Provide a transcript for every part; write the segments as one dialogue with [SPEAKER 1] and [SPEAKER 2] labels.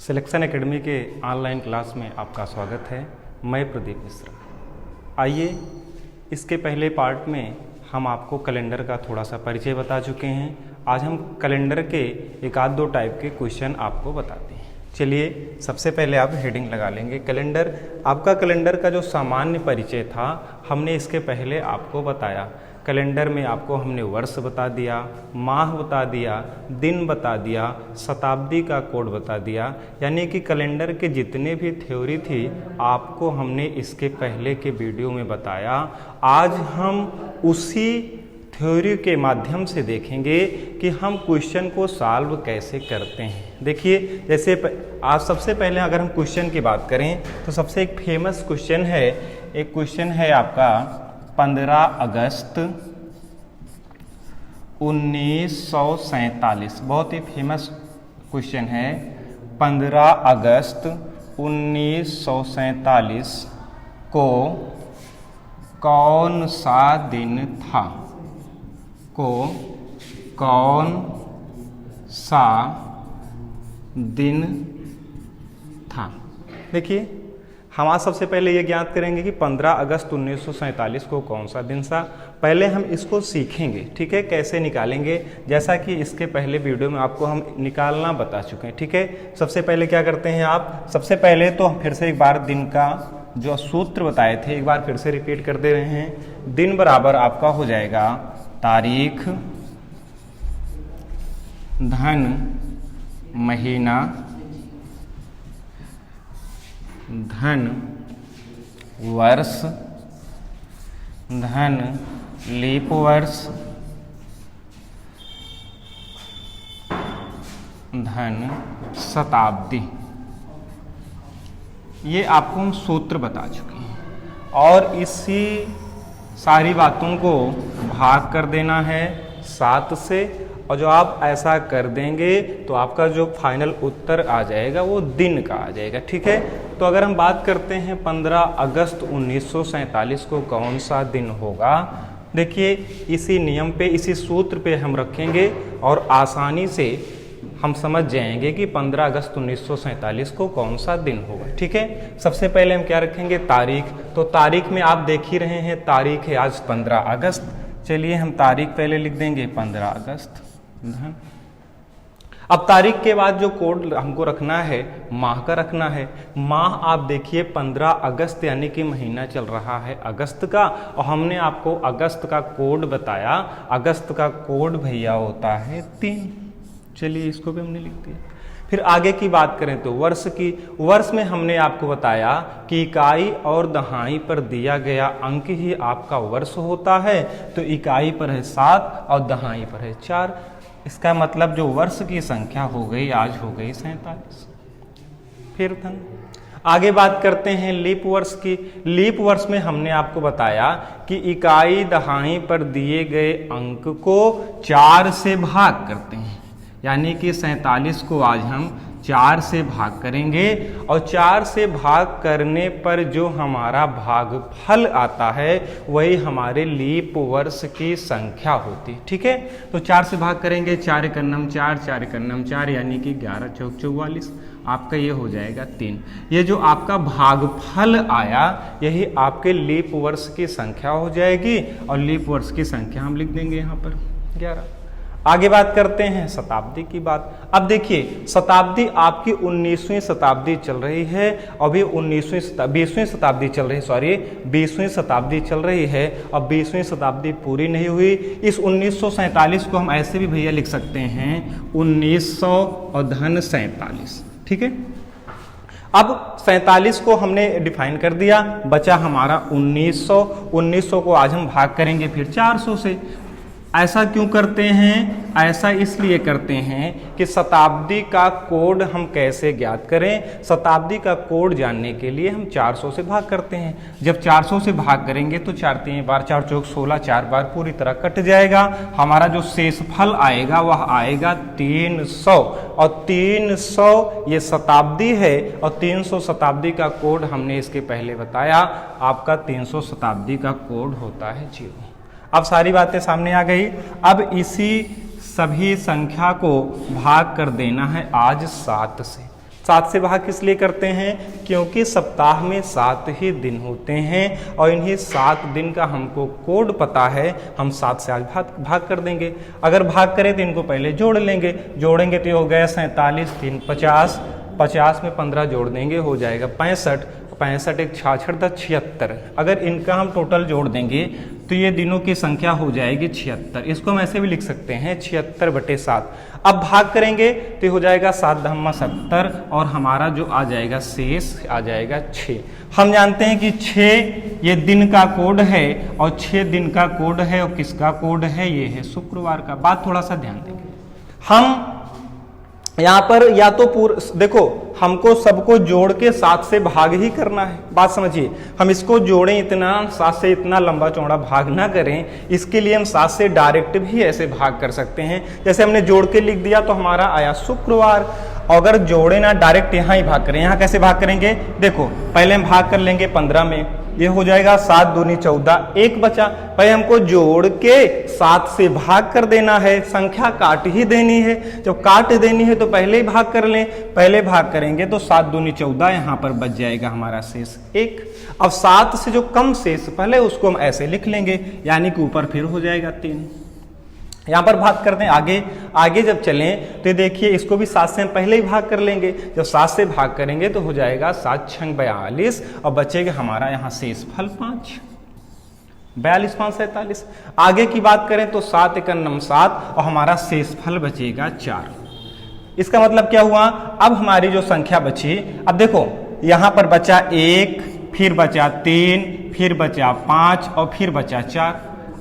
[SPEAKER 1] Selection academy के online class में आपका स्वागत है। मैं प्रदीप मिश्रा। आइए, इसके पहले पार्ट में हम आपको कैलेंडर का थोड़ा सा परिचय बता चुके हैं। आज हम कैलेंडर के एक आध दो टाइप के क्वेश्चन आपको बताते हैं। चलिए, सबसे पहले आप हेडिंग लगा लेंगे कैलेंडर। आपका कैलेंडर का जो सामान्य परिचय था हमने इसके पहले आपको बताया। कैलेंडर में आपको हमने वर्ष बता दिया, माह बता दिया, दिन बता दिया, शताब्दी का कोड बता दिया। यानी कि कैलेंडर के जितने भी थ्योरी थी आपको हमने इसके पहले के वीडियो में बताया। आज हम उसी थ्योरी के माध्यम से देखेंगे कि हम क्वेश्चन को सॉल्व कैसे करते हैं। देखिए, जैसे आज सबसे पहले अगर हम क्वेश्चन की बात करें तो सबसे एक फेमस क्वेश्चन है। एक क्वेश्चन है आपका 15 अगस्त 1947। बहुत ही फेमस क्वेश्चन है। 15 अगस्त 1947 को कौन सा दिन था? कौन सा दिन था? देखिए, हम आज सबसे पहले ये ज्ञात करेंगे कि 15 अगस्त 1947 को कौन सा दिन था। पहले हम इसको सीखेंगे, ठीक है, कैसे निकालेंगे, जैसा कि इसके पहले वीडियो में आपको हम निकालना बता चुके हैं। ठीक है, सबसे पहले क्या करते हैं आप, सबसे पहले तो फिर से एक बार दिन का जो सूत्र बताए थे एक बार फिर से रिपीट कर दे रहे हैं। दिन बराबर आपका हो जाएगा तारीख धन महीना धन वर्ष धन लीप वर्ष धन शताब्दी। ये आपको हम सूत्र बता चुके हैं और इसी सारी बातों को भाग कर देना है 7 से। और जो आप ऐसा कर देंगे तो आपका जो फाइनल उत्तर आ जाएगा वो दिन का आ जाएगा। ठीक है, तो अगर हम बात करते हैं 15 अगस्त 1947 को कौन सा दिन होगा, देखिए इसी नियम पे इसी सूत्र पे हम रखेंगे और आसानी से हम समझ जाएंगे कि 15 अगस्त 1947 को कौन सा दिन होगा। ठीक है, सबसे पहले हम क्या रखेंगे, तारीख। तो तारीख में आप देख ही रहे हैं, तारीख है आज 15 अगस्त। चलिए हम तारीख पहले लिख देंगे 15 अगस्त। अब तारीख के बाद जो कोड हमको रखना है माह का रखना है। माह आप देखिए 15 अगस्त यानी कि महीना चल रहा है अगस्त का, और हमने आपको अगस्त का कोड बताया। अगस्त का कोड भैया होता है 3। चलिए इसको भी हमने लिख दिया। फिर आगे की बात करें तो वर्ष की। वर्ष में हमने आपको बताया कि इकाई और दहाई पर दिया गया अंक ही आपका वर्ष होता है। तो इकाई पर है 7 और दहाई पर है 4। इसका मतलब जो वर्ष की संख्या हो गई आज हो गई 47। फिर धन आगे बात करते हैं लीप वर्ष की। लीप वर्ष में हमने आपको बताया कि इकाई दहाई पर दिए गए अंक को 4 से भाग करते हैं। यानी कि 47 को आज हम 4 से भाग करेंगे और 4 से भाग करने पर जो हमारा भागफल आता है वही हमारे लीप वर्ष की संख्या होती है। ठीक है, तो 4 से भाग करेंगे, 4 एकम 4, 4 एकम 4 यानी कि 11 चौक 44। आपका ये हो जाएगा 3। ये जो आपका भागफल आया यही आपके लीप वर्ष की संख्या हो जाएगी और लीप वर्ष की संख्या हम लिख देंगे यहाँ पर 11। आगे बात करते हैं शताब्दी की बात। अब देखिए, शताब्दी आपकी 19वीं शताब्दी चल रही है। अभी 20वीं शताब्दी चल रही है, सॉरी 20वीं शताब्दी चल रही है और 20वीं शताब्दी पूरी नहीं हुई। इस 1947 को हम ऐसे भी भैया लिख सकते हैं 1900 और धन 47। ठीक है, अब 47 को हमने डिफाइन कर दिया, बचा हमारा 1900। 1900 को आज हम भाग करेंगे फिर 400 से। ऐसा क्यों करते हैं? ऐसा इसलिए करते हैं कि शताब्दी का कोड हम कैसे ज्ञात करें। शताब्दी का कोड जानने के लिए हम 400 से भाग करते हैं। जब 400 से भाग करेंगे तो 4 3 बार 4 चौक 16, 4 बार पूरी तरह कट जाएगा। हमारा जो शेषफल आएगा वह आएगा 300 और 300 ये शताब्दी है और 300 शताब्दी का कोड हमने इसके पहले बताया। आपका 300 शताब्दी का कोड होता है 0। अब सारी बातें सामने आ गई। अब इसी सभी संख्या को भाग कर देना है आज 7 से। 7 से भाग किस लिए करते हैं? क्योंकि सप्ताह में 7 ही दिन होते हैं और इन्हीं 7 दिन का हमको कोड पता है, हम 7 से आज भाग कर देंगे। अगर भाग करें तो इनको पहले जोड़ लेंगे, जोड़ेंगे तो ये हो गया 47, 3 50, 50 में 15 जोड़ देंगे हो जाएगा 65, 65 एक 66 10 76। अगर इनका हम टोटल जोड़ देंगे तो ये दिनों की संख्या हो जाएगी 76। इसको हम ऐसे भी लिख सकते हैं 76/7। अब भाग करेंगे तो हो जाएगा 7 × 70 और हमारा जो आ जाएगा शेष आ जाएगा 6। हम जानते हैं कि 6 ये दिन का कोड है और 6 दिन का कोड है और किसका कोड है? ये है शुक्रवार का। बात थोड़ा सा ध्यान देंगे, हम यहाँ पर या तो देखो हमको सबको जोड़ के 7 से भाग ही करना है। बात समझिए, हम इसको जोड़ें इतना 7 से इतना लंबा चौड़ा भाग ना करें, इसके लिए हम 7 से डायरेक्ट भी ऐसे भाग कर सकते हैं। जैसे हमने जोड़ के लिख दिया तो हमारा आया शुक्रवार। अगर जोड़े ना डायरेक्ट यहाँ ही भाग करें, यहाँ कैसे भाग करेंगे? देखो पहले हम भाग कर लेंगे 15 में, ये हो जाएगा 7 दूनी 14, 1 बचा। भाई हमको जोड़ के 7 से भाग कर देना है, संख्या काट ही देनी है। जब काट देनी है तो पहले ही भाग कर लें, पहले भाग करेंगे तो 7 दूनी 14, यहाँ पर बच जाएगा हमारा शेष 1। अब 7 से जो कम शेष पहले उसको हम ऐसे लिख लेंगे, यानी कि ऊपर फिर हो जाएगा 3। यहाँ पर भाग करते हैं आगे, आगे जब चलें तो देखिए इसको भी 7 से हम पहले ही भाग कर लेंगे। जब 7 से भाग करेंगे तो हो जाएगा 7 × 42 और बचेगा हमारा यहाँ शेष फल 5, 42 5 47। आगे की बात करें तो 7 × 9 7 और हमारा शेष फल बचेगा 4। इसका मतलब क्या हुआ? अब हमारी जो संख्या बची, अब देखो यहाँ पर बचा 1, फिर बचा 3, फिर बचा 5 और फिर बचा 4।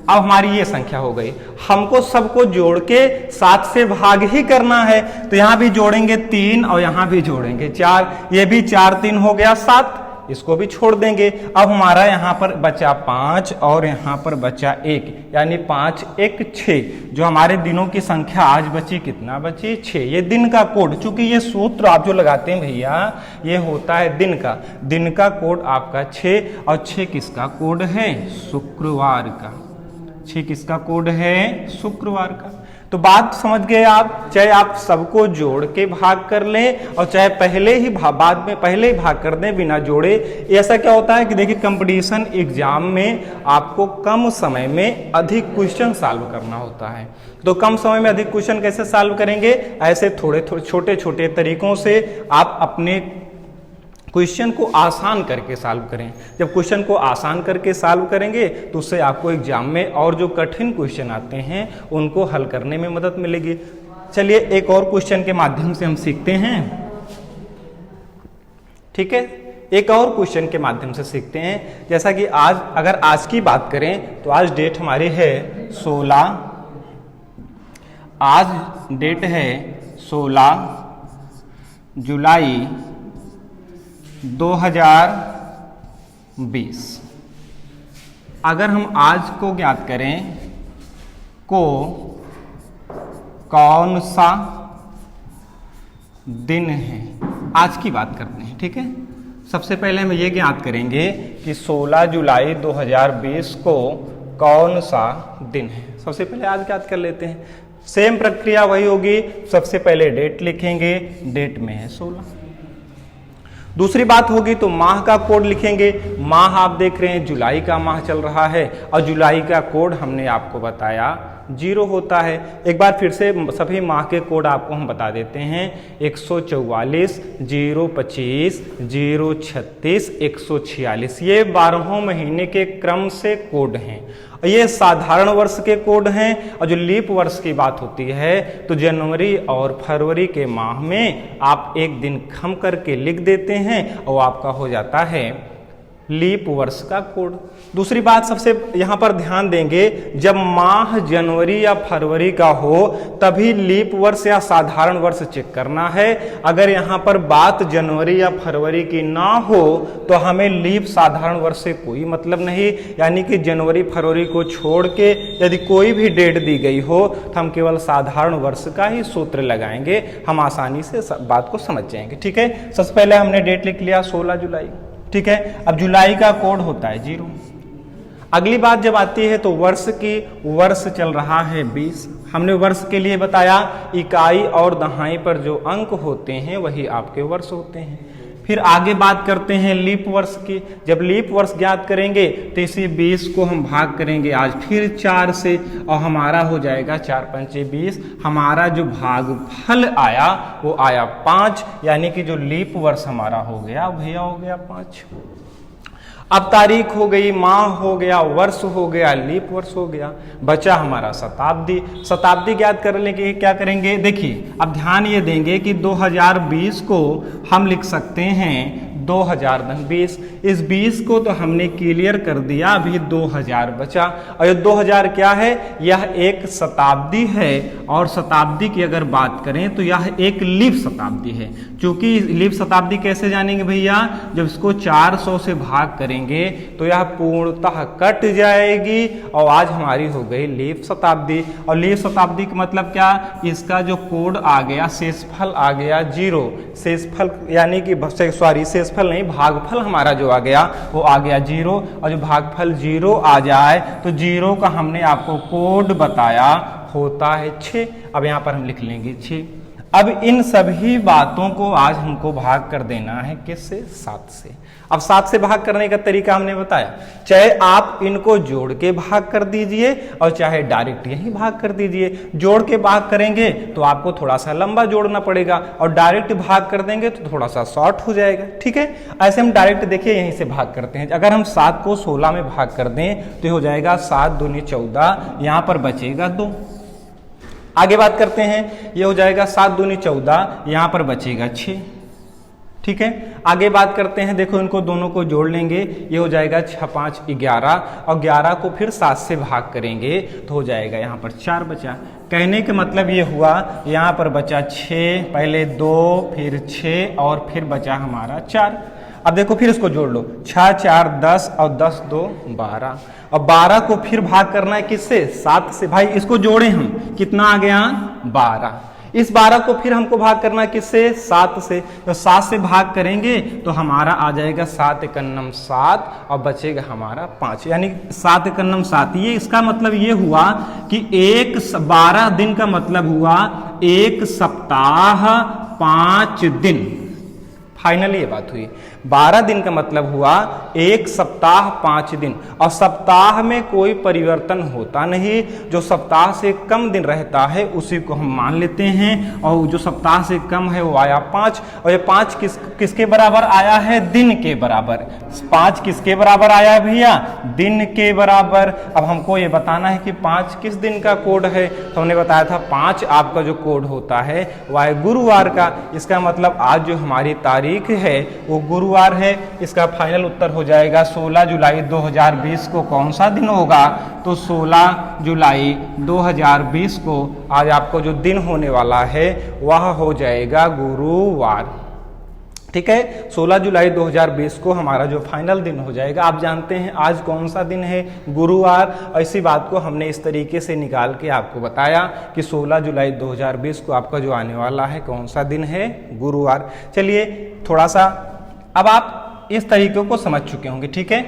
[SPEAKER 1] अब हमारी ये संख्या हो गई। हमको सबको जोड़ के 7 से भाग ही करना है, तो यहाँ भी जोड़ेंगे 3 और यहाँ भी जोड़ेंगे 4, ये भी 4 3 हो गया 7, इसको भी छोड़ देंगे। अब हमारा यहाँ पर बचा 5 और यहाँ पर बचा 1, यानी 5 1 6। जो हमारे दिनों की संख्या आज बची, कितना बची? 6। ये दिन का कोड, चूंकि ये सूत्र आप जो लगाते हैं भैया ये होता है दिन का कोड आपका 6। और 6 किसका कोड है? शुक्रवार का। 6 किसका कोड है? शुक्रवार का। तो बात समझ गए आप, चाहे आप सबको जोड़ के भाग कर लें और चाहे पहले ही भाग कर दें बिना जोड़े। ऐसा क्या होता है कि देखिए कंपटीशन एग्जाम में आपको कम समय में अधिक क्वेश्चन सॉल्व करना होता है। तो कम समय में अधिक क्वेश्चन कैसे सॉल्व करेंगे? ऐसे थोड़े छोटे छोटे तरीकों से आप अपने क्वेश्चन को आसान करके सॉल्व करें। जब क्वेश्चन को आसान करके सॉल्व करेंगे तो उससे आपको एग्जाम में और जो कठिन क्वेश्चन आते हैं उनको हल करने में मदद मिलेगी। चलिए एक और क्वेश्चन के माध्यम से हम सीखते हैं, ठीक है? एक और क्वेश्चन के माध्यम से सीखते हैं। जैसा कि अगर आज की बात करें तो आज डेट हमारी है 16, आज डेट है 16 जुलाई 2020। अगर हम आज को ज्ञात करें को कौन सा दिन है, आज की बात करते हैं, ठीक है? सबसे पहले हम ये ज्ञात करेंगे कि 16 जुलाई 2020 को कौन सा दिन है। सबसे पहले आज ज्ञात कर लेते हैं। सेम प्रक्रिया वही होगी, सबसे पहले डेट लिखेंगे, डेट में है 16। दूसरी बात होगी तो माह का कोड लिखेंगे। माह आप देख रहे हैं जुलाई का माह चल रहा है और जुलाई का कोड हमने आपको बताया 0 होता है। एक बार फिर से सभी माह के कोड आपको हम बता देते हैं। 144, 025, 036, 146, ये 12 महीने के क्रम से कोड हैं। ये साधारण वर्ष के कोड हैं। और जो लीप वर्ष की बात होती है तो जनवरी और फरवरी के माह में आप एक दिन कम करके लिख देते हैं और आपका हो जाता है लीप वर्ष का कोड। दूसरी बात सबसे यहाँ पर ध्यान देंगे, जब माह जनवरी या फरवरी का हो तभी लीप वर्ष या साधारण वर्ष चेक करना है। अगर यहाँ पर बात जनवरी या फरवरी की ना हो तो हमें लीप साधारण वर्ष से कोई मतलब नहीं। यानी कि जनवरी फरवरी को छोड़ के यदि कोई भी डेट दी गई हो तो हम केवल साधारण वर्ष का ही सूत्र लगाएंगे, हम आसानी से बात को समझ जाएंगे, ठीक है? सबसे पहले हमने डेट लिख लिया 16 जुलाई, ठीक है? अब जुलाई का कोड होता है 0। अगली बात जब आती है तो वर्ष चल रहा है 20। हमने वर्ष के लिए बताया इकाई और दहाई पर जो अंक होते हैं वही आपके वर्ष होते हैं। फिर आगे बात करते हैं लीप वर्ष की। जब लीप वर्ष ज्ञात करेंगे तो इसी 20 को हम भाग करेंगे आज फिर 4 से और हमारा हो जाएगा 4 पंचे 20। हमारा जो भागफल आया वो आया 5, यानी कि जो लीप वर्ष हमारा हो गया भैया हो गया 5। अब तारीख हो गई, माह हो गया, वर्ष हो गया, लीप वर्ष हो गया, बचा हमारा शताब्दी। शताब्दी ज्ञात करने के क्या करेंगे, देखिए अब ध्यान ये देंगे कि 2020 को हम लिख सकते हैं 2020। इस 20 को तो हमने क्लियर कर दिया, अभी 2000 बचा। और ये 2000 क्या है, यह एक शताब्दी है। और शताब्दी की अगर बात करें तो यह एक लीप शताब्दी है। क्योंकि लीप शताब्दी कैसे जानेंगे भैया, जब इसको 400 से भाग करेंगे तो यह पूर्णतः कट जाएगी और आज हमारी हो गई लीप शताब्दी। और लीप शताब्दी का मतलब क्या, इसका जो कोड आ गया, शेषफल आ गया 0। शेषफल यानी कि शेषफल नहीं, भागफल हमारा जो आ गया वो आ गया 0। और जो भागफल 0 आ जाए तो 0 का हमने आपको कोड बताया होता है 6। अब यहाँ पर हम लिख लेंगे 6। अब इन सभी बातों को आज हमको भाग कर देना है किससे, 7 से। अब 7 से भाग करने का तरीका हमने बताया, चाहे आप इनको जोड़ के भाग कर दीजिए और चाहे डायरेक्ट यही भाग कर दीजिए। जोड़ के भाग करेंगे तो आपको थोड़ा सा लंबा जोड़ना पड़ेगा और डायरेक्ट भाग कर देंगे तो थोड़ा सा शॉर्ट हो जाएगा, ठीक है। ऐसे हम डायरेक्ट देखिए यहीं से भाग करते हैं। अगर हम 7 को 16 में भाग कर दें तो हो जाएगा 7 दूनी 14, यहाँ पर बचेगा 2। आगे बात करते हैं, ये हो जाएगा 7 दूनी 14, यहाँ पर बचेगा 6, ठीक है। आगे बात करते हैं, देखो इनको दोनों को जोड़ लेंगे, ये हो जाएगा 6 5 11 और 11 को फिर 7 से भाग करेंगे तो हो जाएगा यहाँ पर 4 बचा। कहने का मतलब ये हुआ, यहाँ पर बचा 6, पहले 2 फिर 6 और फिर बचा हमारा 4। अब देखो फिर इसको जोड़ लो, 6 4 10 और 10 2 12। और 12 को फिर भाग करना है किससे, 7 से। भाई इसको जोड़े हम, कितना आ गया 12। इस 12 को फिर हमको भाग करना है किससे, 7 से। तो 7 से भाग करेंगे तो हमारा आ जाएगा 7 एकन्नम 7 और बचेगा हमारा 5, यानी 7 एकन्नम 7। ये इसका मतलब ये हुआ कि 12 दिन का मतलब हुआ 1 सप्ताह 5 दिन। फाइनली ये बात हुई, 12 दिन का मतलब हुआ 1 सप्ताह 5 दिन। और सप्ताह में कोई परिवर्तन होता नहीं, जो सप्ताह से कम दिन रहता है उसी को हम मान लेते हैं। और जो सप्ताह से कम है वो आया 5। और ये 5 किसके बराबर आया है, दिन के बराबर। 5 किसके बराबर आया है भैया, दिन के बराबर। अब हमको ये बताना है कि 5 किस दिन का कोड है, तो हमने बताया था 5 आपका जो कोड होता है वह है गुरुवार का। इसका मतलब आज जो हमारी तारीख है वो गुरुवार है। इसका फाइनल उत्तर हो जाएगा 16 जुलाई 2020 को कौन सा दिन होगा, तो 16 जुलाई 2020 को आज आपको जो दिन होने वाला है वह हो जाएगा गुरुवार, ठीक है। 16 जुलाई 2020 को हमारा जो फाइनल दिन हो जाएगा। आप जानते हैं आज कौन सा दिन है, गुरुवार। ऐसी बात को हमने इस तरीके से निकाल के आपको बताया कि 16 जुलाई 2020 को आपका जो आने वाला है कौन सा दिन है, गुरुवार। चलिए थोड़ा सा अब आप इस तरीके को समझ चुके होंगे, ठीक है।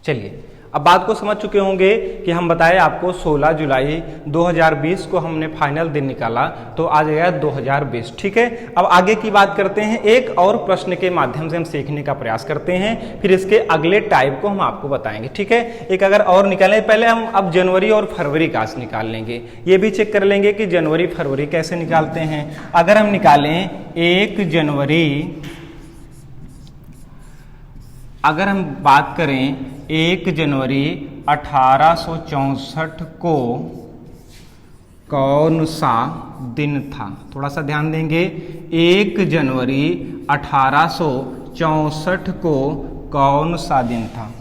[SPEAKER 1] चलिए अब बात को समझ चुके होंगे कि हम बताए आपको 16 जुलाई 2020 को हमने फाइनल दिन निकाला, तो आ जाएगा 2020। ठीक है, अब आगे की बात करते हैं। एक और प्रश्न के माध्यम से हम सीखने का प्रयास करते हैं, फिर इसके अगले टाइप को हम आपको बताएंगे। ठीक है, एक अगर और निकालें, पहले हम अब जनवरी और फरवरी का निकाल लेंगे, ये भी चेक कर लेंगे कि जनवरी फरवरी कैसे निकालते हैं। अगर हम निकालें 1 जनवरी, अगर हम बात करें 1 जनवरी 1864 को कौन सा दिन था, थोड़ा सा ध्यान देंगे। 1 जनवरी 1864 को कौन सा दिन था?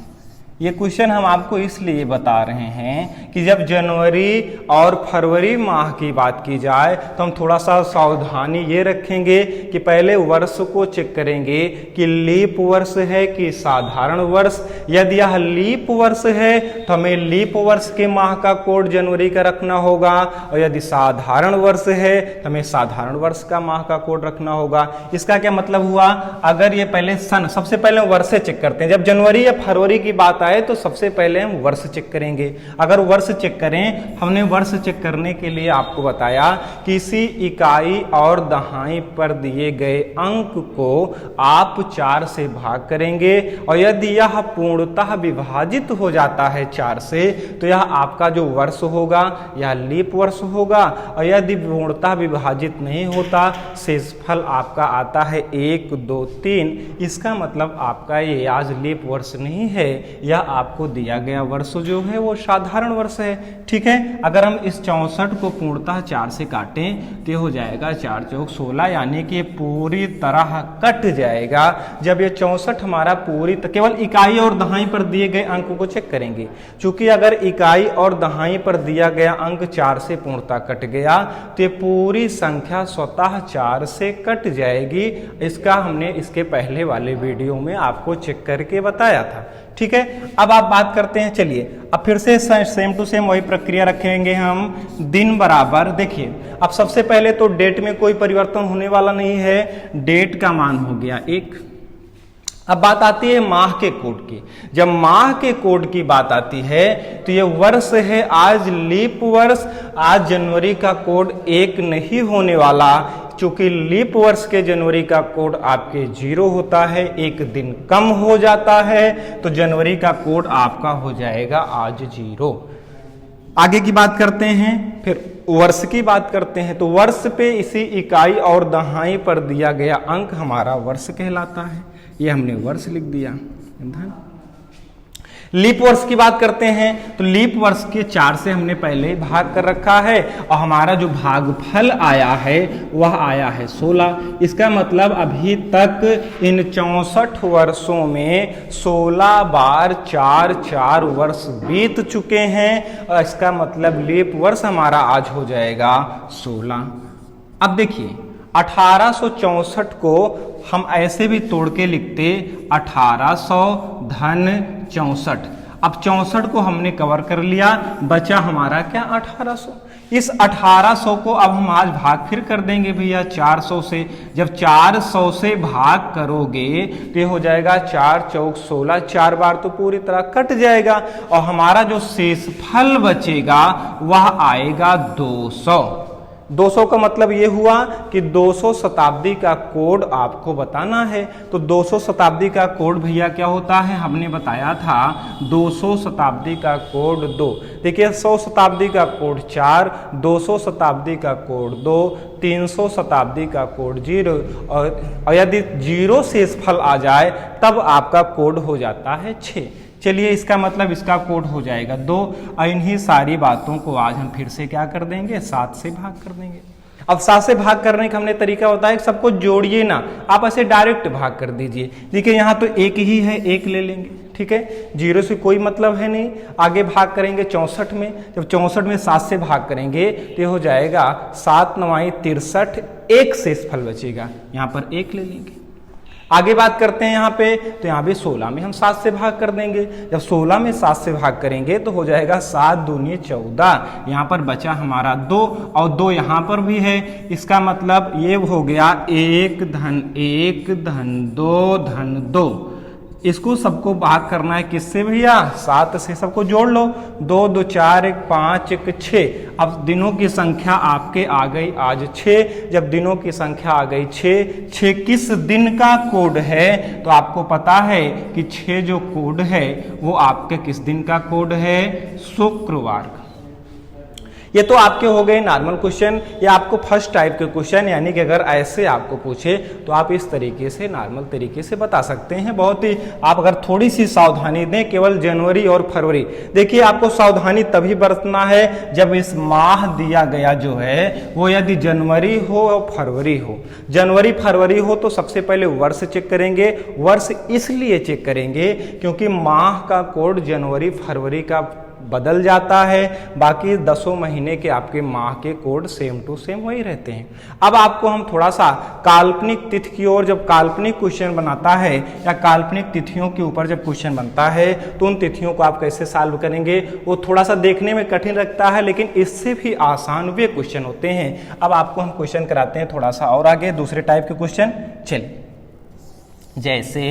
[SPEAKER 1] ये क्वेश्चन हम आपको इसलिए बता रहे हैं कि जब जनवरी और फरवरी माह की बात की जाए तो हम थोड़ा सा सावधानी ये रखेंगे कि पहले वर्ष को चेक करेंगे कि लीप वर्ष है कि साधारण वर्ष। यदि यह लीप वर्ष है तो हमें लीप वर्ष के माह का कोड जनवरी का रखना होगा, और यदि साधारण वर्ष है तो हमें साधारण वर्ष का माह का कोड रखना होगा। इसका क्या मतलब हुआ? अगर ये पहले सन, सबसे पहले वर्ष चेक करते हैं। जब जनवरी या फरवरी की बात तो सबसे पहले हम वर्ष चेक करेंगे। अगर वर्ष चेक करें, हमने वर्ष चेक करने के लिए आपको बताया किसी इकाई और दहाई पर दिए गए अंक को आप 4 से भाग करेंगे, और यदि यह पूर्णतः विभाजित हो जाता है 4 से तो यह आपका जो वर्ष होगा यह लीप वर्ष होगा, और यदि पूर्णतः विभाजित नहीं होता, शेषफल आपका आता है 1, 2, 3। इसका मतलब आपका ये आज लीप वर्ष नहीं है, यह आपको दिया गया वर्ष जो है वो साधारण वर्ष है। ठीक है, अगर हम इस 64 को पूर्णतः 4 से काटें तो हो जाएगा 4 चौक 16, यानी कि पूरी तरह कट जाएगा। जब ये 64 हमारा पूरी केवल इकाई और दहाई पर दिए गए अंक को चेक करेंगे, क्योंकि अगर इकाई और दहाई पर दिया गया अंक 4 से पूर्णतः कट गया तो ये पूरी संख्या स्वतः 4 से कट जाएगी। इसका हमने इसके पहले वाले वीडियो में आपको चेक करके बताया था। ठीक है, अब आप बात करते हैं, चलिए अब फिर से सेम टू सेम वही प्रक्रिया रखेंगे हम। दिन बराबर, देखिए अब सबसे पहले तो डेट में कोई परिवर्तन होने वाला नहीं है, डेट का मान हो गया 1। अब बात आती है माह के कोड की। जब माह के कोड की बात आती है तो ये वर्ष है आज लीप वर्ष, आज जनवरी का कोड 1 नहीं होने वाला, चूंकि लीप वर्ष के जनवरी का कोड आपके 0 होता है, 1 दिन कम हो जाता है, तो जनवरी का कोड आपका हो जाएगा आज 0। आगे की बात करते हैं, फिर वर्ष की बात करते हैं। तो वर्ष पे इसी इकाई और दहाई पर दिया गया अंक हमारा वर्ष कहलाता है, ये हमने वर्ष लिख दिया। लीप वर्ष की बात करते हैं तो लीप वर्ष के 4 से हमने पहले ही भाग कर रखा है, और हमारा जो भागफल आया है वह आया है 16। इसका मतलब अभी तक इन 64 वर्षों में 16 बार 4 वर्ष बीत चुके हैं, और इसका मतलब लीप वर्ष हमारा आज हो जाएगा 16। अब देखिए 1864 को हम ऐसे भी तोड़ के लिखते 1800 धन 64। अब 64 को हमने कवर कर लिया, बचा हमारा क्या 1800। इस 1800 को अब हम आज भाग फिर कर देंगे भैया 400 से। जब 400 से भाग करोगे तो ये हो जाएगा 4 चौक 16, 4 बार तो पूरी तरह कट जाएगा, और हमारा जो शेषफल बचेगा वह आएगा 200। 200 का मतलब ये हुआ कि 200 शताब्दी का कोड आपको बताना है। तो 200 शताब्दी का कोड भैया क्या होता है, हमने बताया था 200 शताब्दी का कोड 2। देखिए 100 शताब्दी का कोड 4, 200 शताब्दी का कोड 2, 300 शताब्दी का कोड 0, और यदि 0 शेषफल आ जाए तब आपका कोड हो जाता है 6। चलिए इसका मतलब इसका कोड हो जाएगा 2, और इन्हीं सारी बातों को आज हम फिर से क्या कर देंगे, 7 से भाग कर देंगे। अब 7 से भाग करने का हमने तरीका बताया कि सबको जोड़िए ना, आप ऐसे डायरेक्ट भाग कर दीजिए। देखिए यहाँ तो 1 ही है, 1 ले लेंगे। ठीक है, 0 से कोई मतलब है नहीं। आगे भाग करेंगे 64 में, जब 64 में 7 से भाग करेंगे तो ये हो जाएगा 7 9 63, 1 शेषफल बचेगा, यहाँ पर 1 ले लेंगे। आगे बात करते हैं यहाँ पे, तो यहाँ पे 16 में हम 7 से भाग कर देंगे। जब 16 में 7 से भाग करेंगे तो हो जाएगा 7 दूनी 14, यहाँ पर बचा हमारा 2, और 2 यहाँ पर भी है। इसका मतलब ये हो गया 1 धन 1 धन 2 धन 2, इसको सबको भाग करना है किससे भैया, 7 से। सबको जोड़ लो, 2 2 4 1 5 1 6। अब दिनों की संख्या आपके आ गई आज 6। जब दिनों की संख्या आ गई 6 किस दिन का कोड है, तो आपको पता है कि 6 जो कोड है वो आपके किस दिन का कोड है, शुक्रवार का। ये तो आपके हो गए नॉर्मल क्वेश्चन, या आपको फर्स्ट टाइप के क्वेश्चन, यानी कि अगर ऐसे आपको पूछे तो आप इस तरीके से नॉर्मल तरीके से बता सकते हैं। बहुत ही आप अगर थोड़ी सी सावधानी दें, केवल जनवरी और फरवरी, देखिए आपको सावधानी तभी बरतना है जब इस माह दिया गया जो है वो यदि जनवरी हो और फरवरी हो। जनवरी फरवरी हो तो सबसे पहले वर्ष चेक करेंगे। वर्ष इसलिए चेक करेंगे क्योंकि माह का कोड जनवरी फरवरी का बदल जाता है, बाकी 10 महीने के आपके माह के कोड सेम टू सेम वही रहते हैं। अब आपको हम थोड़ा सा काल्पनिक तिथि की ओर, जब काल्पनिक क्वेश्चन बनाता है या काल्पनिक तिथियों के ऊपर जब क्वेश्चन बनता है तो उन तिथियों को आप कैसे सॉल्व करेंगे, वो थोड़ा सा देखने में कठिन लगता है, लेकिन इससे भी आसान वे क्वेश्चन होते हैं। अब आपको हम क्वेश्चन कराते हैं थोड़ा सा और आगे दूसरे टाइप के क्वेश्चन। चलिए, जैसे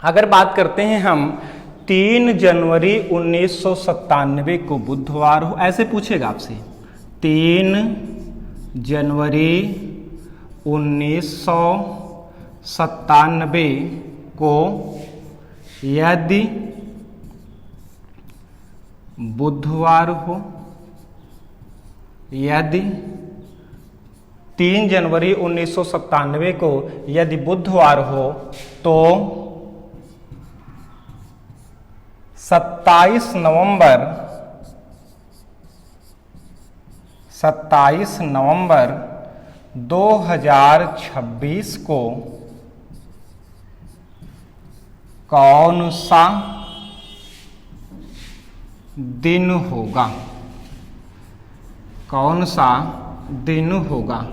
[SPEAKER 1] अगर बात करते हैं हम 3 जनवरी 1997 को बुधवार हो, ऐसे पूछेगा आपसे 3 जनवरी 1997 को यदि बुधवार हो, यदि 3 जनवरी 1997 को यदि बुधवार हो तो 27 नवंबर 2026 को कौन सा दिन होगा, कौन सा दिन होगा।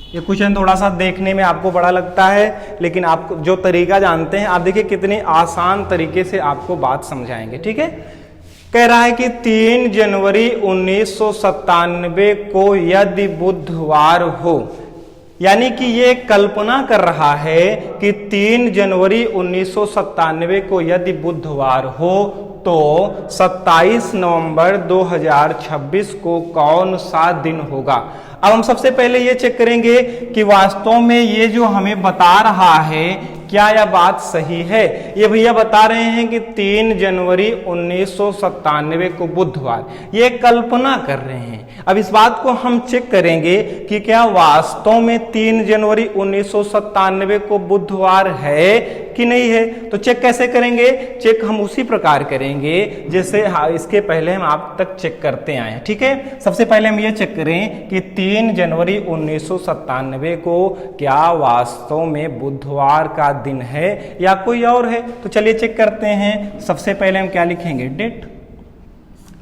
[SPEAKER 1] ये क्वेश्चन थोड़ा सा देखने में आपको बड़ा लगता है, लेकिन आप जो तरीका जानते हैं, आप देखिए कितने आसान तरीके से आपको बात समझाएंगे। ठीक है, कह रहा है कि 3 जनवरी 1997 को यदि बुधवार हो, यानी कि ये कल्पना कर रहा है कि 3 जनवरी 1997 को यदि बुधवार हो तो 27 नवंबर 2026 को कौन सा दिन होगा। अब हम सबसे पहले ये चेक करेंगे कि वास्तव में ये जो हमें बता रहा है क्या यह बात सही है। ये भैया बता रहे हैं कि 3 जनवरी 1997 को बुधवार, ये कल्पना कर रहे हैं। अब इस बात को हम चेक करेंगे कि क्या वास्तव में 3 जनवरी 1997 को बुधवार है कि नहीं है। तो चेक कैसे करेंगे, चेक हम उसी प्रकार करेंगे जैसे इसके पहले हम आप तक चेक करते आए। ठीक है, सबसे पहले हम ये चेक करें कि 3 जनवरी 1997 को क्या वास्तव में बुधवार का दिन है या कोई और है। तो चलिए चेक करते हैं। सबसे पहले हम क्या लिखेंगे, डेट।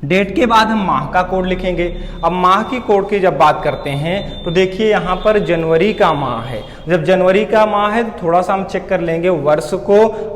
[SPEAKER 1] डेट के बाद हम माह का कोड लिखेंगे। अब माह की कोड की जब बात करते हैं तो देखिए यहाँ पर जनवरी का माह है। जब जनवरी का माह है तो थोड़ा सा हम चेक कर लेंगे वर्ष को।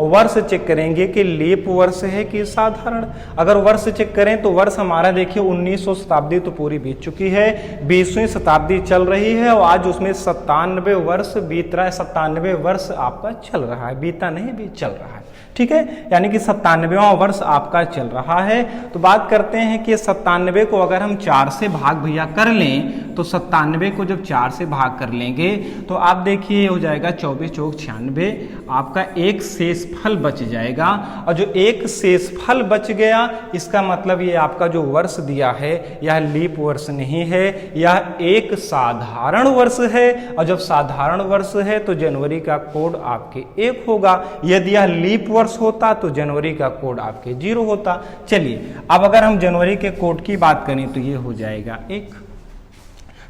[SPEAKER 1] वर्ष चेक करेंगे कि लीप वर्ष है कि साधारण। अगर वर्ष चेक करें तो वर्ष हमारा देखिए 1900 शताब्दी तो पूरी बीत चुकी है, 20वीं शताब्दी चल रही है और आज उसमें 97 वर्ष बीत रहा है। 97 वर्ष आपका चल रहा है, बीता नहीं बीत चल रहा है। ठीक है, यानी कि 97वां वर्ष आपका चल रहा है। तो बात करते हैं कि 97 को अगर हम 4 से भाग भैया कर लें तो 97 को जब 4 से भाग कर लेंगे तो आप देखिए हो जाएगा 24 चौक 96, आपका एक शेषफल बच जाएगा। और जो एक शेषफल बच गया इसका मतलब ये आपका जो वर्ष दिया है यह लीप वर्ष नहीं है, यह एक साधारण वर्ष है। और जब साधारण वर्ष है तो जनवरी का कोड आपके 1 होगा। यदि यह लीप वर्ष होता तो जनवरी का कोड आपके 0 होता। चलिए अब अगर हम जनवरी के कोड की बात करें तो ये हो जाएगा 1।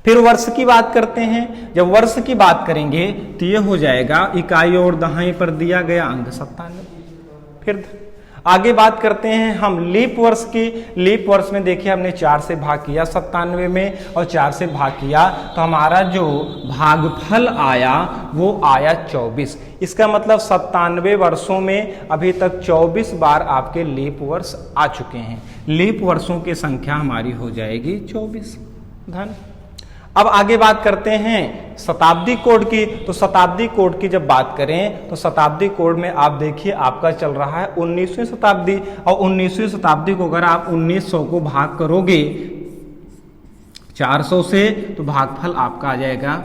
[SPEAKER 1] फिर वर्ष की बात करते हैं। जब वर्ष की बात करेंगे तो ये हो जाएगा इकाई और दहाई पर दिया गया अंक 97। फिर आगे बात करते हैं हम लीप वर्ष की। लीप वर्ष में देखिए हमने 4 से भाग किया 97 में और 4 से भाग किया तो हमारा जो भागफल आया वो आया 24। इसका मतलब 97 वर्षों में अभी तक 24 बार आपके लीप वर्ष आ चुके हैं। लीप वर्षों की संख्या हमारी हो जाएगी 24 धन। अब आगे बात करते हैं शताब्दी कोड की। तो शताब्दी कोड की जब बात करें तो शताब्दी कोड में आप देखिए आपका चल रहा है 19वीं शताब्दी, और 19वीं शताब्दी को अगर आप 1900 को भाग करोगे 400 से तो भागफल आपका आ जाएगा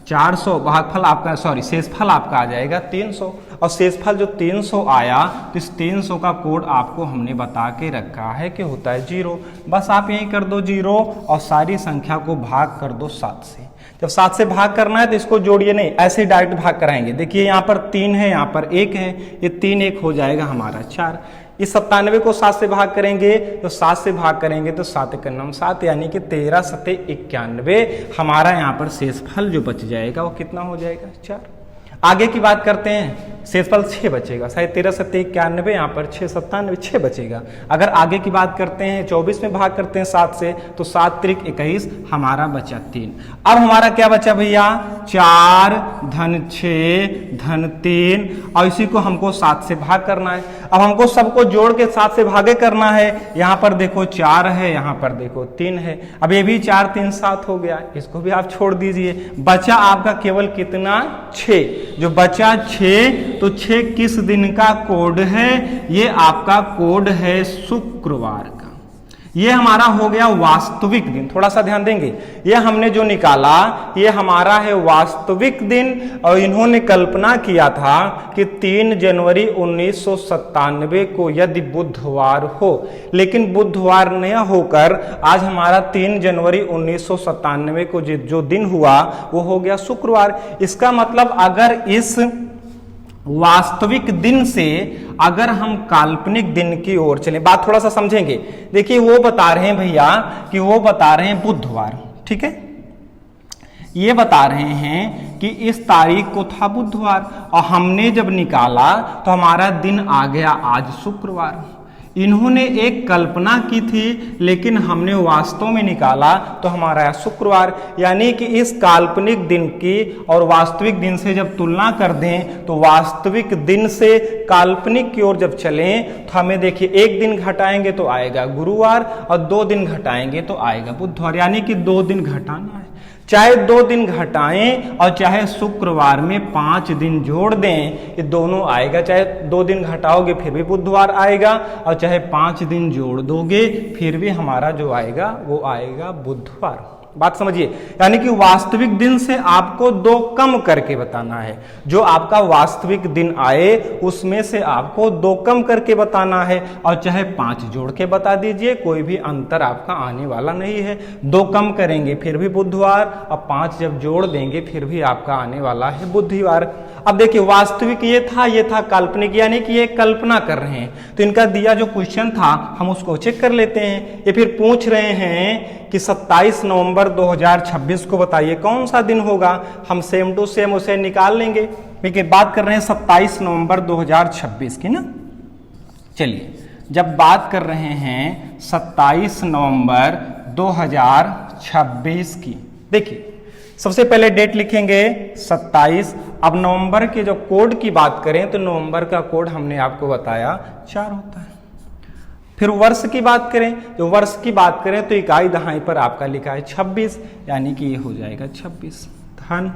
[SPEAKER 1] 400, भागफल आपका शेषफल आपका आ जाएगा 300, और शेषफल जो 300 आया तो इस 300 का कोड आपको हमने बता के रखा है कि होता है 0। बस आप यही कर दो 0 और सारी संख्या को भाग कर दो 7 से। जब 7 से भाग करना है तो इसको जोड़िए नहीं, ऐसे डायरेक्ट भाग कराएंगे। देखिए यहाँ पर 3 है, यहाँ पर 1 है, ये 3 1 हो जाएगा हमारा 4। इस 97 को 7 से भाग करेंगे तो 7 से भाग करेंगे तो 7 1 9 7, यानी कि 13 7 91 हमारा यहाँ पर शेषफल जो बच जाएगा वो कितना हो जाएगा 4। आगे की बात करते हैं, शेषफल 6 बचेगा, शायद 13 7 91, यहाँ पर 6 97 6 बचेगा। अगर आगे की बात करते हैं 24 में भाग करते हैं 7 से तो 7 3 21 हमारा बचा 3। अब हमारा क्या बचा भैया 4 धन 6 धन 3, और इसी को हमको 7 से भाग करना है। अब हमको सबको जोड़ के 7 से भागे करना है। यहाँ पर देखो 4 है, यहाँ पर देखो 3 है, अब ये भी 4 3 7 हो गया, इसको भी आप छोड़ दीजिए। बचा आपका केवल कितना 6, जो बचा 6 तो 6 किस दिन का कोड है, ये आपका कोड है शुक्रवार का। ये हमारा हो गया वास्तविक दिन। थोड़ा सा ध्यान देंगे, ये हमने जो निकाला ये हमारा है वास्तविक दिन, और इन्होंने कल्पना किया था कि 3 जनवरी 1997 को यदि बुधवार हो, लेकिन बुधवार न होकर आज हमारा 3 जनवरी 1997 को जो दिन हुआ वो हो गया शुक्रवार। इसका मतलब अगर इस वास्तविक दिन से अगर हम काल्पनिक दिन की ओर चले, बात थोड़ा सा समझेंगे। देखिए वो बता रहे हैं भैया कि वो बता रहे हैं बुधवार, ठीक है, ये बता रहे हैं कि इस तारीख को था बुधवार, और हमने जब निकाला तो हमारा दिन आ गया आज शुक्रवार। इन्होंने एक कल्पना की थी लेकिन हमने वास्तव में निकाला तो हमारा शुक्रवार, यानी कि इस काल्पनिक दिन की और वास्तविक दिन से जब तुलना कर दें तो वास्तविक दिन से काल्पनिक की ओर जब चलें तो हमें देखिए 1 दिन घटाएंगे तो आएगा गुरुवार, और 2 दिन घटाएंगे तो आएगा बुधवार, यानी कि 2 दिन घटाना है। चाहे 2 दिन घटाएं और चाहे शुक्रवार में 5 दिन जोड़ दें, ये दोनों आएगा। चाहे 2 दिन घटाओगे फिर भी बुधवार आएगा, और चाहे 5 दिन जोड़ दोगे फिर भी हमारा जो आएगा वो आएगा बुधवार। बात समझिए, यानी कि वास्तविक दिन से आपको 2 कम करके बताना है। जो आपका वास्तविक दिन आए उसमें से आपको 2 कम करके बताना है, और चाहे 5 जोड़ के बता दीजिए, कोई भी अंतर आपका आने वाला नहीं है। 2 कम करेंगे फिर भी बुधवार, और 5 जब जोड़ देंगे फिर भी आपका आने वाला है बुधवार। अब देखिए वास्तविक ये था काल्पनिक, यानी कि ये कल्पना कर रहे हैं। तो इनका दिया जो क्वेश्चन था हम उसको चेक कर लेते हैं। ये फिर पूछ रहे हैं कि 27 नवंबर 2026 को बताइए कौन सा दिन होगा। हम सेम टू सेम उसे निकाल लेंगे, लेकिन बात कर रहे हैं 27 नवंबर 2026 की ना। चलिए, जब बात कर रहे हैं 27 नवंबर 2026 की, देखिए सबसे पहले डेट लिखेंगे 27। अब नवंबर के जो कोड की बात करें तो नवंबर का कोड हमने आपको बताया 4 होता है। फिर वर्ष की बात करें, तो वर्ष की बात करें तो इकाई दहाई पर आपका लिखा है 26, यानी कि ये हो जाएगा 26 धन।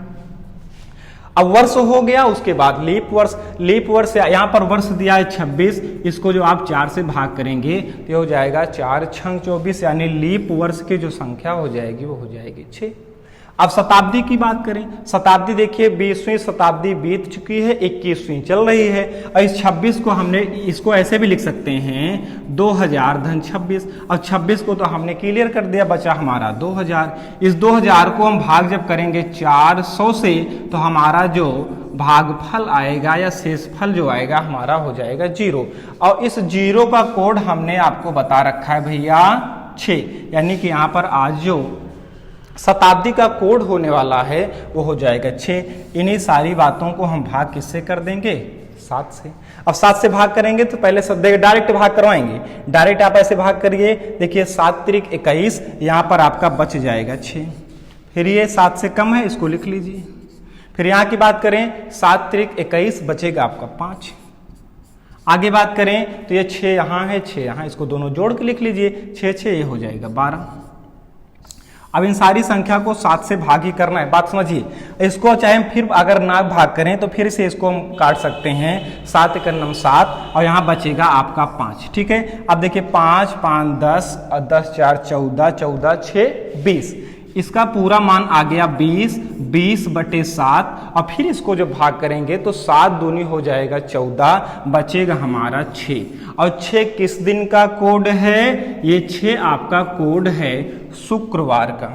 [SPEAKER 1] अब वर्ष हो गया, उसके बाद लीप वर्ष। लीप वर्ष यहाँ पर वर्ष दिया है 26, इसको जो आप 4 से भाग करेंगे तो ये हो जाएगा 4 6 24, यानी लीप वर्ष की जो संख्या हो जाएगी वो हो जाएगी 6। अब शताब्दी की बात करें, शताब्दी देखिए 20वीं शताब्दी बीत चुकी है, 21वीं चल रही है, और इस 26 को हमने इसको ऐसे भी लिख सकते हैं 2000 धन 26। अब 26 को तो हमने क्लियर कर दिया, बचा हमारा 2000। इस 2000 को हम भाग जब करेंगे 400 से तो हमारा जो भागफल आएगा या शेषफल जो आएगा हमारा हो जाएगा 0, और इस 0 का कोड हमने आपको बता रखा है भैया 6, यानी कि यहाँ पर आज जो शताब्दी का कोड होने वाला है वो हो जाएगा 6। इन्हीं सारी बातों को हम भाग किससे कर देंगे 7 से। अब 7 से भाग करेंगे तो पहले डायरेक्ट भाग करवाएंगे, डायरेक्ट आप ऐसे भाग करिए। देखिए 7 3 21, यहाँ पर आपका बच जाएगा 6। फिर ये 7 से कम है, इसको लिख लीजिए। फिर यहाँ की बात करें 7 3 21, बचेगा आपका 5। आगे बात करें तो ये 6 यहाँ है, 6 यहाँ, इसको दोनों जोड़ के लिख लीजिए, 6 6 ये हो जाएगा 12। अब इन सारी संख्या को 7 से भाग ही करना है, बात समझिए। इसको चाहे हम फिर अगर ना भाग करें तो फिर से इसको हम काट सकते हैं, 7 × 9 7 और यहाँ बचेगा आपका 5, ठीक है। अब देखिए 5 5 10 और 10 4 14 14 6 20, इसका पूरा मान आ गया 20, 20/7 और फिर इसको जो भाग करेंगे तो 7 दूनी हो जाएगा 14, बचेगा हमारा 6। और 6 किस दिन का कोड है? ये 6 आपका कोड है शुक्रवार का।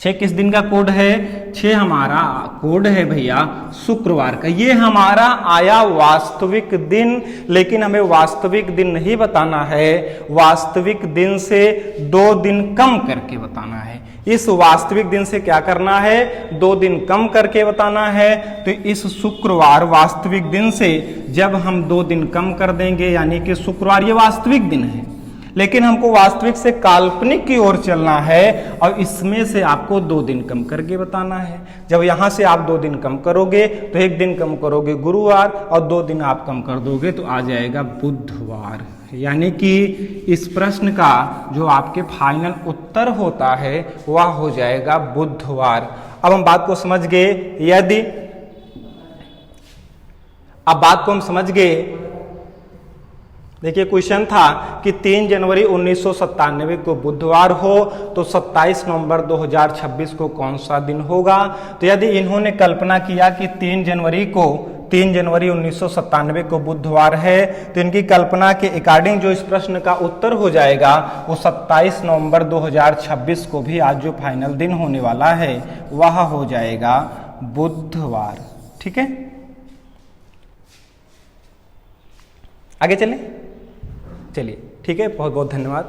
[SPEAKER 1] 6 किस दिन का कोड है? 6 हमारा कोड है भैया शुक्रवार का। ये हमारा आया वास्तविक दिन, लेकिन हमें वास्तविक दिन नहीं बताना है, वास्तविक दिन से 2 दिन कम करके बताना है। इस वास्तविक दिन से क्या करना है? 2 दिन कम करके बताना है। तो इस शुक्रवार वास्तविक दिन से जब हम 2 दिन कम कर देंगे, यानी कि शुक्रवार ये वास्तविक दिन है, लेकिन हमको वास्तविक से काल्पनिक की ओर चलना है और इसमें से आपको 2 दिन कम करके बताना है। जब यहां से आप 2 दिन कम करोगे तो 1 दिन कम करोगे गुरुवार और 2 दिन आप कम कर दोगे तो आ जाएगा बुधवार। यानी कि इस प्रश्न का जो आपके फाइनल उत्तर होता है वह हो जाएगा बुधवार। अब हम बात को समझ गए। यदि अब बात को हम समझ गए, देखिए क्वेश्चन था कि 3 जनवरी 1997 को बुधवार हो तो 27 नवंबर 2026 को कौन सा दिन होगा? तो यदि इन्होंने कल्पना किया कि 3 जनवरी 1997 को बुधवार है, तो इनकी कल्पना के अकॉर्डिंग जो इस प्रश्न का उत्तर हो जाएगा वो 27 नवंबर 2026 को भी आज जो फाइनल दिन होने वाला है वह हो जाएगा बुधवार। ठीक है, आगे चलें। चलिए ठीक है, बहुत बहुत धन्यवाद।